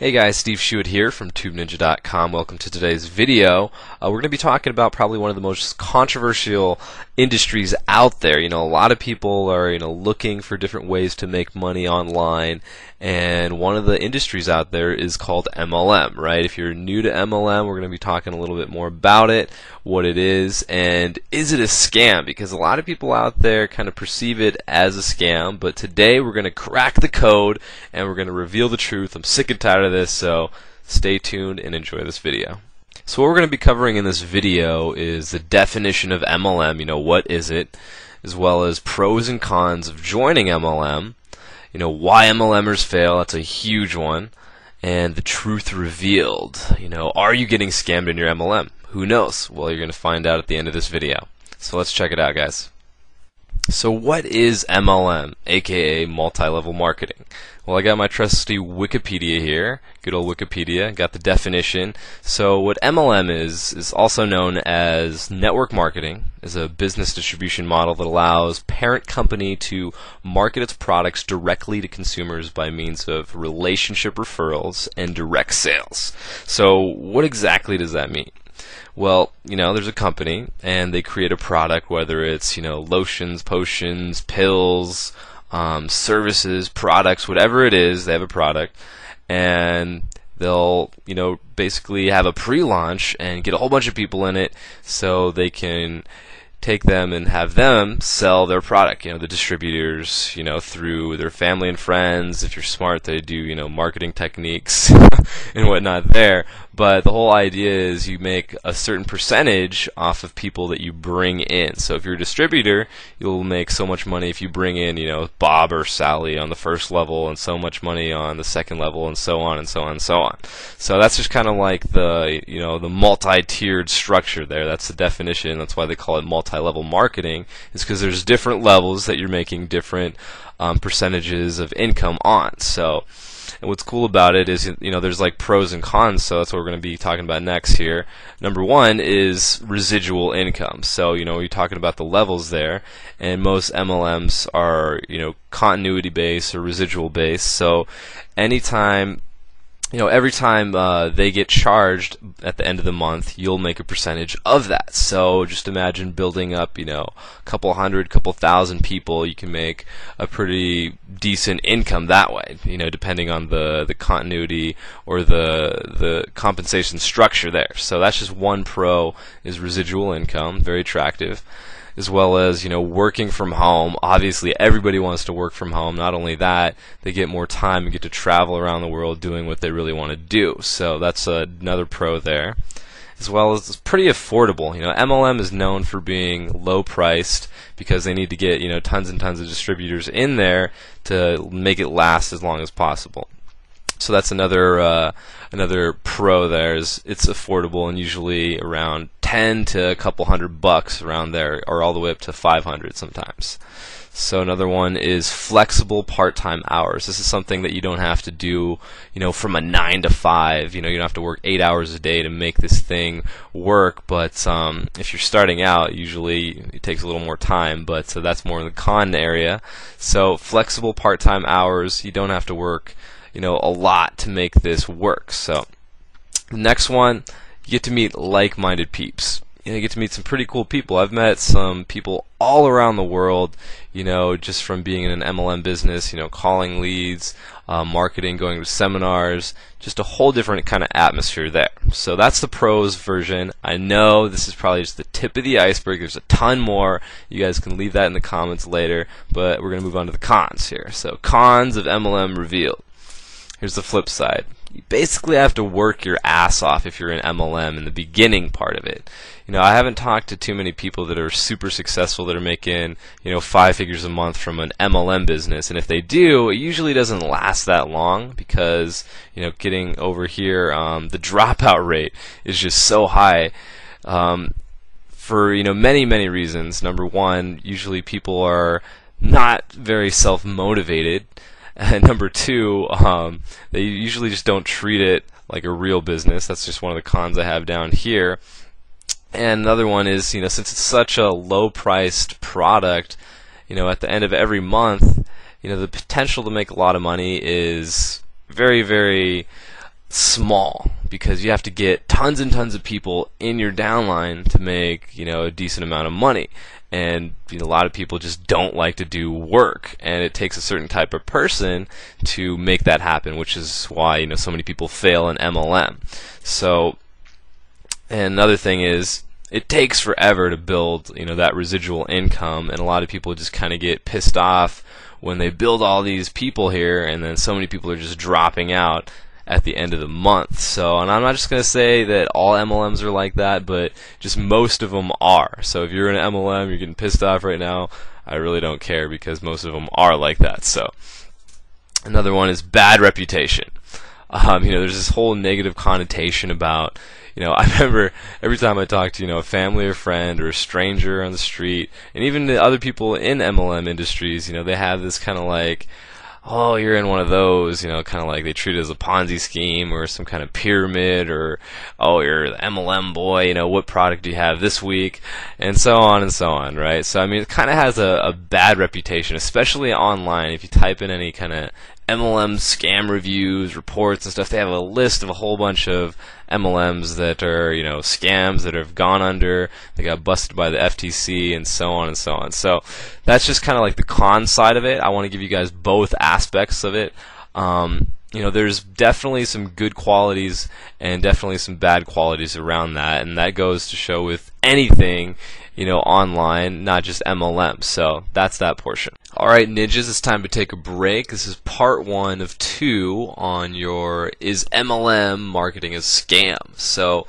Hey guys, Steve Schuitt here from TubeNinja.com. Welcome to today's video. We're going to be talking about probably one of the most controversial industries out there. A lot of people are, looking for different ways to make money online, and one of the industries out there is called MLM, right? If you're new to MLM, we're going to be talking a little bit more about it, what it is, and is it a scam? Because a lot of people out there kind of perceive it as a scam, but today we're going to crack the code and we're going to reveal the truth. I'm sick and tired of this, so stay tuned and enjoy this video. So what we're going to be covering in this video is the definition of MLM, what is it, as well as pros and cons of joining MLM, why MLMers fail, that's a huge one, and the truth revealed. Are you getting scammed in your MLM? Who knows? Well, you're going to find out at the end of this video. So let's check it out, guys. So what is MLM, aka multi-level marketing? Well, I got my trusty Wikipedia here, good old Wikipedia, got the definition. So what MLM is also known as network marketing, is a business distribution model that allows parent company to market its products directly to consumers by means of relationship referrals and direct sales. So what exactly does that mean? Well, there's a company and they create a product, whether it's, lotions, potions, pills, services, products, whatever it is, they have a product, and they'll, basically have a pre-launch and get a whole bunch of people in it so they can take them and have them sell their product, the distributors, through their family and friends. If you're smart, they do, marketing techniques and whatnot there. But the whole idea is you make a certain percentage off of people that you bring in. So if you're a distributor, you'll make so much money if you bring in, Bob or Sally on the first level and so much money on the second level and so on and so on and so on. So that's just kind of like the, the multi-tiered structure there. That's the definition. That's why they call it multi-level marketing, is because there's different levels that you're making different percentages of income on. So, and what's cool about it is, there's like pros and cons, so that's what we're going to be talking about next here. Number one is residual income. So, you're talking about the levels there, and most MLMs are, continuity based or residual based. So, anytime, every time they get charged at the end of the month, you'll make a percentage of that. So just imagine building up, a couple hundred, couple thousand people, you can make a pretty decent income that way, depending on the continuity or the compensation structure there. So that's just one pro, is residual income, very attractive. As well as, working from home. Obviously, everybody wants to work from home. Not only that, they get more time and get to travel around the world doing what they really want to do. So that's another pro there. As well as it's pretty affordable. MLM is known for being low priced because they need to get, tons and tons of distributors in there to make it last as long as possible. So that's another pro there, is it's affordable and usually around 10 to a couple $100 around there, or all the way up to 500 sometimes. So another one is flexible part-time hours. This is something that you don't have to do, from a 9 to 5. You don't have to work 8 hours a day to make this thing work. But if you're starting out, usually it takes a little more time. But that's more in the con area. So flexible part-time hours. You don't have to work, a lot to make this work. So the next one, you get to meet like-minded peeps. You get to meet some pretty cool people. I've met some people all around the world, just from being in an MLM business, calling leads, marketing, going to seminars, just a whole different kind of atmosphere there. So that's the pros version. I know this is probably just the tip of the iceberg. There's a ton more. You guys can leave that in the comments later, but we're going to move on to the cons here. So cons of MLM revealed. Here's the flip side. You basically have to work your ass off if you're in MLM in the beginning part of it. I haven't talked to too many people that are super successful that are making, 5 figures a month from an MLM business. And if they do, it usually doesn't last that long because, getting over here, the dropout rate is just so high. For, many, many reasons. Number one, usually people are not very self-motivated. And number two, they usually just don't treat it like a real business. That's just one of the cons I have down here. And another one is, since it's such a low-priced product, at the end of every month, the potential to make a lot of money is very, very small, because you have to get tons and tons of people in your downline to make, you know, a decent amount of money. And you know, a lot of people just don't like to do work, and it takes a certain type of person to make that happen, which is why, you know, so many people fail in MLM. So, and another thing is, it takes forever to build, you know, that residual income, and a lot of people just kind of get pissed off when they build all these people here, and then so many people are just dropping out at the end of the month. So, and I'm not just going to say that all MLMs are like that, but just most of them are. So if you're in an MLM, you're getting pissed off right now, I really don't care, because most of them are like that. So, another one is bad reputation. You know, there's this whole negative connotation about, you know, I remember every time I talk to, you know, a family or friend or a stranger on the street, and even the other people in MLM industries, you know, they have this kind of like, oh, you're in one of those, you know, kind of like they treat it as a Ponzi scheme or some kind of pyramid, or, oh, you're the MLM boy, you know, what product do you have this week, and so on, right? So, I mean, it kind of has a bad reputation, especially online. If you type in any kind of MLM scam reviews, reports, and stuff, they have a list of a whole bunch of MLMs that are, you know, scams that have gone under, they got busted by the FTC, and so on and so on. So that's just kind of like the con side of it. I want to give you guys both aspects of it. You know, there's definitely some good qualities and definitely some bad qualities around that, and that goes to show with anything, you know, online, not just MLM. So that's that portion. Alright, ninjas, it's time to take a break. This is part 1 of 2 on your Is MLM Marketing a Scam? So